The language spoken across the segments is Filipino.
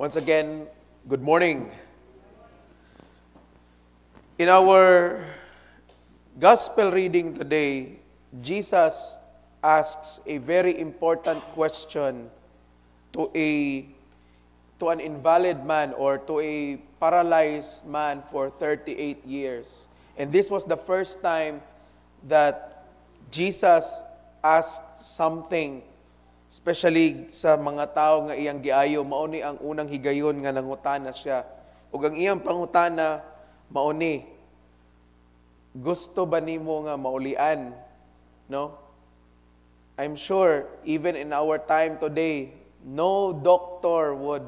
Once again, good morning. In our gospel reading today, Jesus asks a very important question to an invalid man or to a paralyzed man for 38 years. And this was the first time that Jesus asked something, especially sa mga tao nga iyang giayo, mauni ang unang higayon nga nangutana siya. Ug ang iyang pangutana, mauni, gusto ba nimo nga maulian? No? I'm sure, even in our time today, no doctor would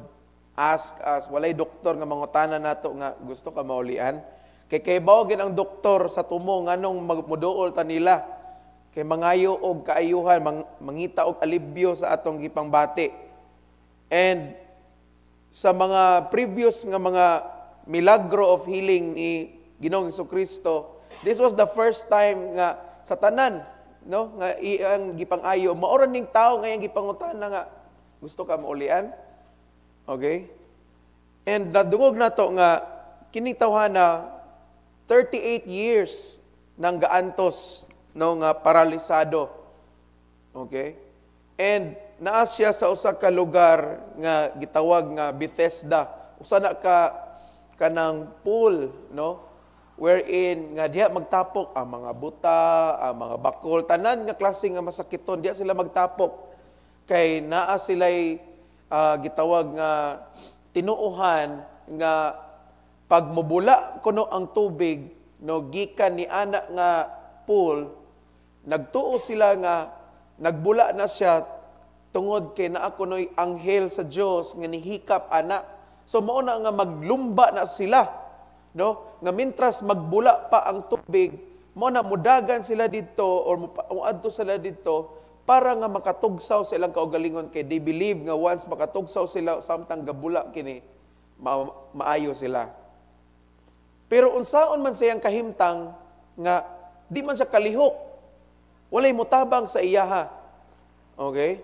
ask us, walay doktor nga mangutana nato nga gusto ka maulian? Kay bawagin ang doktor sa tumo nganong muduol ta nila. Kay mangayo og kaayuhan, mangita og alibyo sa atong gipangbati. And sa mga previous nga mga milagro of healing ni Ginoong Jesucristo, this was the first time nga sa tanan, no, nga iyang gipangayo, maoron ning tao nga iyang gipangutana nga gusto ka maulian? Okay? And nadungog nato nga kining tawhana 38 years nang gaantos no nga paralisado. Okay? And naa siya sa usa ka lugar nga gitawag nga Bethesda. Usa na kanang pool, no? Wherein nga diha magtapok ang mga buta, ang mga bakol, tanan nga klase nga masakiton, diha sila magtapok. Kay naa sila'y gitawag nga tinuuhan nga pag mubula kuno ang tubig, no, gikan ni ana nga pool, nagtuo sila nga nagbula na siya tungod kay naa kunoy anghel sa Dios nga nihikap ana. So mao na nga maglumba na sila, no? Nga mintras magbula pa ang tubig, mao na mudagan sila didto or muadto sila didto para nga makatugsaw sa ilang kaugalingon kay they believe nga once makatugsaw sila samtang gabula kini maayo sila. Pero unsaon man sayang kahimtang nga di man siya kalihok, walay mutabang sa iyaha. Okay?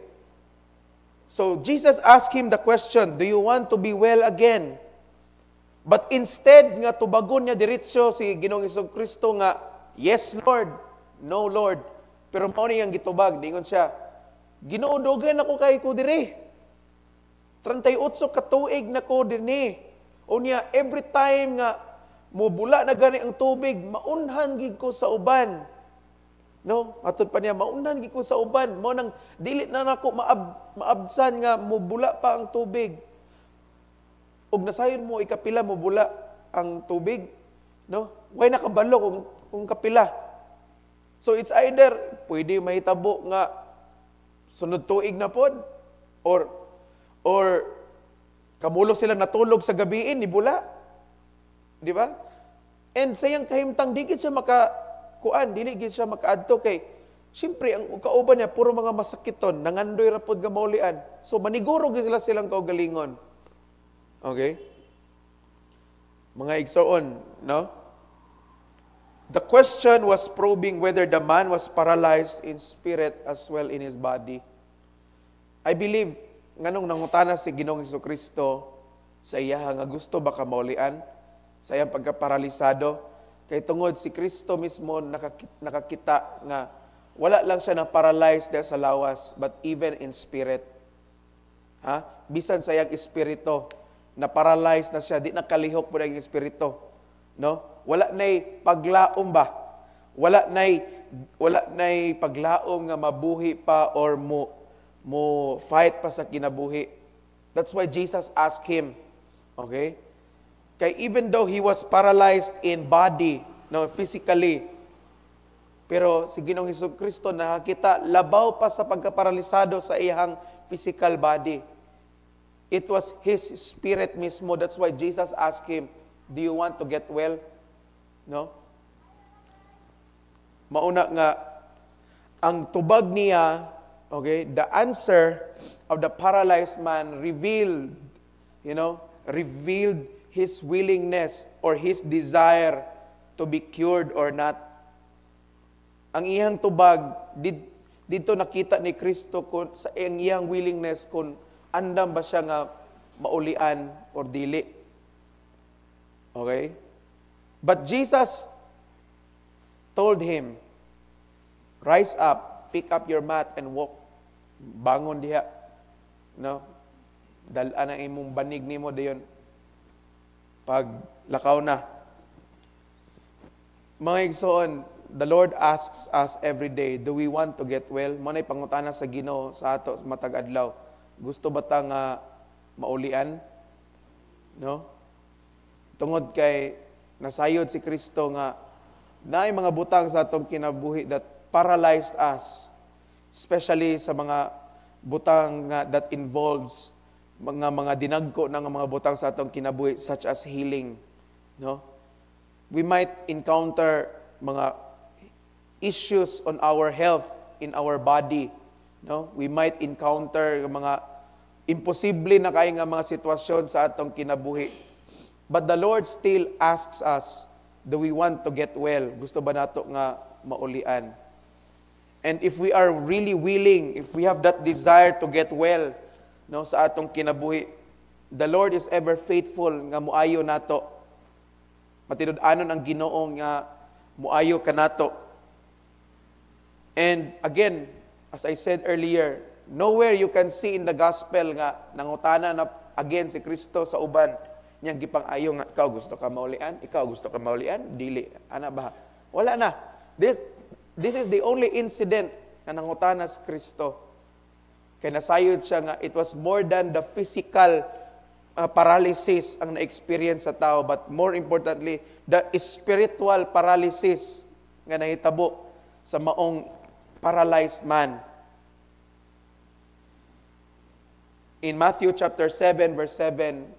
So, Jesus asked him the question, do you want to be well again? But instead nga tubagon niya diretso si Ginoong Jesucristo nga, yes, Lord. No, Lord. Pero mao niyang gitubag, dingon siya, Ginoo, dogan ako kay ko diri. 38 ka tuig na ko dinhi. O niya, every time nga mubula na gani ang tubig, maunhan gid ko sa uban. No, atod pa niya maunhan gid ko sa uban, mo nang dili na nako maabsan nga mubula pa ang tubig. Ug nasayon mo ikapila mubula ang tubig, no? Way nakabalo kung kapila. So it's either pwede mahitabo nga sunod tuig na pod or kamulo sila natulog sa gabiin ni bula. Di ba? And sayang kahimtang di gid siya dili gid siya makaadto kay siyempre ang kauban niya puro mga masakiton, nangandoy ra pod nga maulian. So maniguro gid silang kaugalingon. Okay? Mga igsoon, no? The question was probing whether the man was paralyzed in spirit as well in his body. I believe nganong nangutana si Ginoong Jesucristo sa iya nga gusto ba ka maulian sa iyang pagkaparalisado. Kay tungod si Kristo mismo nakakita nga wala lang siya na paralyzed dahil sa lawas, but even in spirit. Ha? Bisan sa iyang espiritu, na paralyzed na siya, di nakalihok po na yung espiritu. No? Wala na'y paglaom ba? Wala na'y paglaom nga mabuhi pa or mo fight pa sa kinabuhi. That's why Jesus asked him, okay? Kay even though he was paralyzed in body, no, physically, pero si Ginoong Jesucristo nakakita labaw pa sa pagkaparalisado sa iyang physical body. It was his spirit mismo. That's why Jesus asked him, do you want to get well? No? Mauna nga ang tubag niya, okay, the answer of the paralyzed man revealed his willingness or his desire to be cured or not. Ang iyang tubag, dito nakita ni Kristo sa iyang willingness kung andam ba siya nga maulian or dili. Okay? But Jesus told him, rise up, pick up your mat and walk. Bangon diha. No? Dala na imong banig nimo dayon. Pag lakaw na. Mga igsoon, the Lord asks us every day, do we want to get well? Manay pangutana sa Ginoo sa ato matag adlaw. Gusto ba ta nga maulian? No? Tungod kay nasayod si Kristo nga naay mga butang sa atong kinabuhi that paralyzed us, especially sa mga butang nga that involves mga dinagko na mga butang sa atong kinabuhi such as healing. No? We might encounter mga issues on our health in our body. No? We might encounter mga imposible na kay nga mga sitwasyon sa atong kinabuhi. But the Lord still asks us, do we want to get well? Gusto ba nato nga maulian? And if we are really willing, if we have that desire to get well, no, sa atong kinabuhi, the Lord is ever faithful nga muayo nato. Matinud-anon ang Ginoo nga muayo kanato. And again, as I said earlier, nowhere you can see in the gospel nga nangutana na again si Kristo sa uban niyang gipang-ayo nga, ikaw gusto ka maulian? Ikaw gusto ka maulian? Dili. Ana ba? Wala na. This is the only incident na nangutana si Kristo. Kaya nasayod siya nga, it was more than the physical paralysis ang na-experience sa tao, but more importantly, the spiritual paralysis nga nahitabo sa maong paralyzed man. In Matthew chapter 7, verse 7,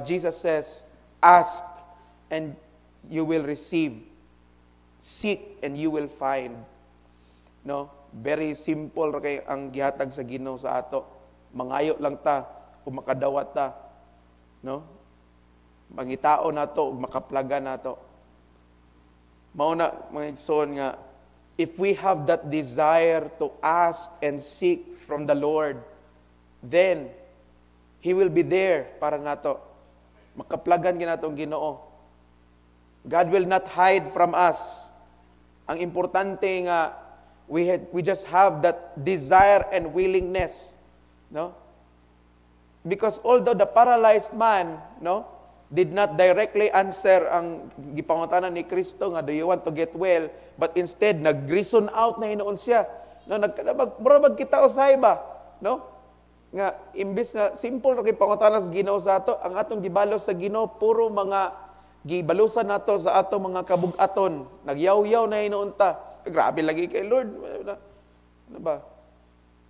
Jesus says, ask and you will receive. Seek and you will find. No? Very simple kay ang gihatag sa Ginoo sa ato. Mangayo lang ta o makadawat ta. No? Mangitao nato o makaplaga nato. Mauna mga igsoon nga, if we have that desire to ask and seek from the Lord, then He will be there para nato. Makaplagan ginato ang Ginoo. God will not hide from us. Ang importante nga, we just have that desire and willingness. No? Because although the paralyzed man, no, did not directly answer ang gipangutanan ni Kristo nga, do you want to get well? But instead, nag-reason out na hinoon siya. No, murabag kita usay ba? No? Nga imbis nga simple ra kay pangutana sa Ginoo sa ato, ang atong gibalo sa Ginoo puro mga gibalusan nato sa ato mga kabug-aton, nagyaw-yaw na hinuon ta. Grabe lagi kay Lord. Ano ba?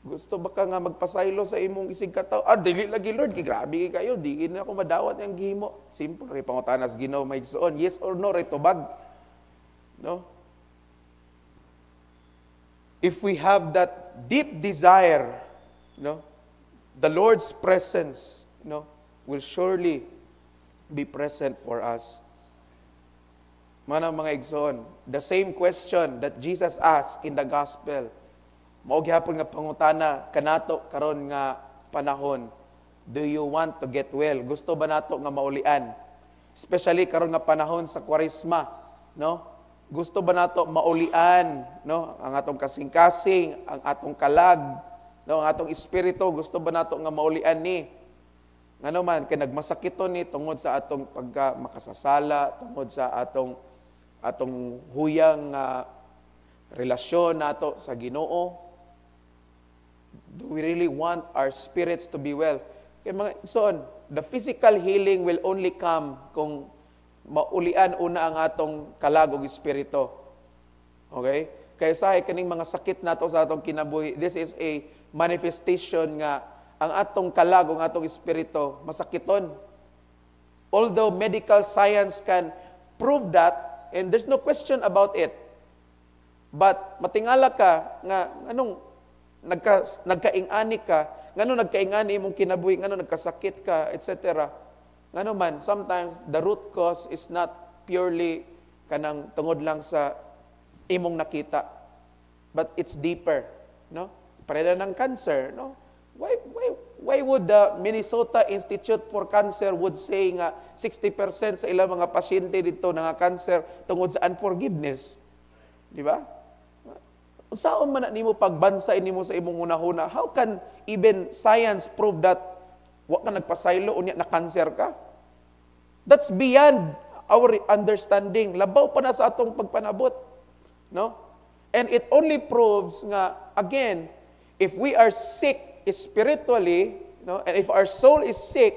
Gusto ba ka nga magpasaylo sa imong isig kataw? Dili lagi Lord, grabe kayo, di na ako madawat yang gihimo. Simple ra kay pangutana sa Ginoo may igsoon, yes or no ray tubag. No? If we have that deep desire, no, the Lord's presence, will surely be present for us. Mga igsoon, the same question that Jesus asked in the gospel, mao gyapon nga pangutana kanato karon nga panahon, do you want to get well? Gusto ba nato nga maulian? Especially karon nga panahon sa Kwaresma, no? Gusto ba nato maulian, no? Ang atong kasing-kasing, ang atong kalag, no, ang atong espiritu, gusto ba nato nga maulian ni? Ngano man, kay nagmasakiton ni tungod sa atong pagka makasasala, tungod sa atong huyang relasyon nato sa Ginoo. Do we really want our spirits to be well? Kay mga son, the physical healing will only come kung maulian una ang atong kalag ug espiritu. Okay? Kaya sa kaning mga sakit nato sa atong kinabuhi, this is a manifestation nga ang atong kalag ug atong espiritu masakiton. Although medical science can prove that, and there's no question about it, but matingala ka nga anong nagkaingani ka, ngano nagkaingani imong kinabuhi, ngano nagkasakit ka, etc. Ngano man, sometimes the root cause is not purely kanang tungod lang sa imong nakita, but it's deeper, no? Pareda ng cancer, no? Why would the Minnesota Institute for Cancer would say nga 60% sa ilang mga pasyente dito nga cancer tungod sa unforgiveness? Di ba? Saan man nimo pagbansa nimo sa imong hunahuna? How can even science prove that wa ka nagpasaylo unya na cancer ka? That's beyond our understanding. Labaw pa na sa atong pagpanabot. No? And it only proves nga, again, if we are sick spiritually, no, and if our soul is sick,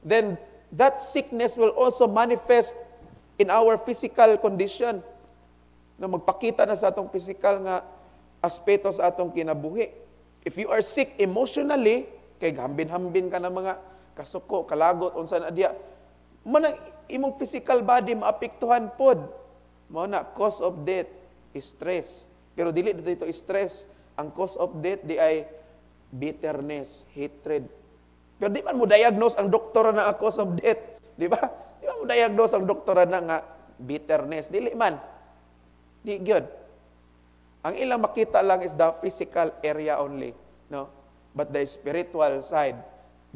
then that sickness will also manifest in our physical condition. No, magpakita na sa atong physical nga aspeto sa atong kinabuhi. If you are sick emotionally, kay hambin-hambin ka ng mga kasuko, kalagot, unsa na diya, manang imong physical body maapektuhan pod. Mao na cause of death is stress. Pero dili dito stress. Ang cause of death di ay bitterness, hatred. Pero di man mo diagnose ang doktora na ang cause of death, di ba? Di man mo diagnose ang doktora na nga bitterness, dili man. Di gyud. Ang ilang makita lang is the physical area only, no? But the spiritual side,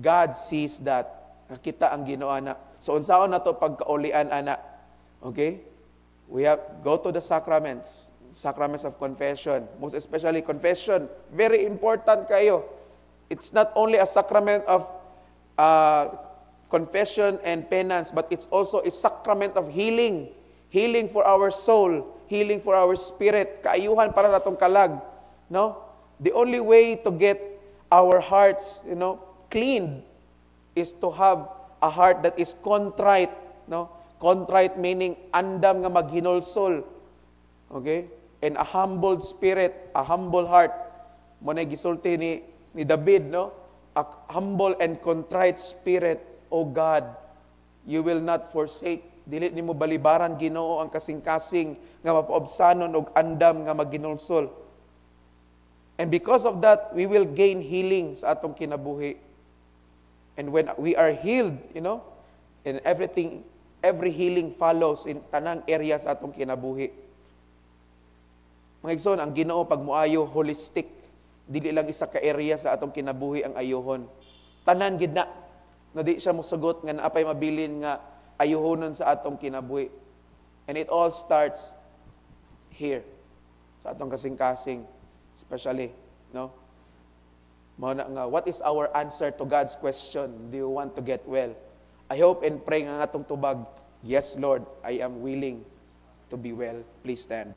God sees that. Nakita ang Ginoo ana. So unsaon na to pagkaulian ana? Okay? We have go to the sacraments of confession, most especially confession, very important kayo. It's not only a sacrament of confession and penance, but it's also a sacrament of healing. Healing for our soul, healing for our spirit, kaayuhan para sa atong kalag. No? The only way to get our hearts, cleaned is to have a heart that is contrite. No? Contrite meaning andam nga maghinulsol. Okay? And a humbled spirit, a humble heart. Mo na gisulti ni David, no? A humble and contrite spirit, O God, you will not forsake. Dili nimo balibaran Ginoo ang kasing-kasing nga mapaobsanon og andam nga maghinulsol. And because of that, we will gain healing sa atong kinabuhi. And when we are healed, and every healing follows in tanang areas sa atong kinabuhi. Mga igsoon, ang Ginoo pag muayo holistic, dili lang isa ka area sa atong kinabuhi ang ayohon. Tanan gid na di siya mosugot nga naapay mabilin nga ayohonon sa atong kinabuhi. And it all starts here sa atong kasing-kasing, especially, no? Mao na nga, what is our answer to God's question? Do you want to get well? I hope and pray nga atong tubag, yes Lord, I am willing to be well. Please stand.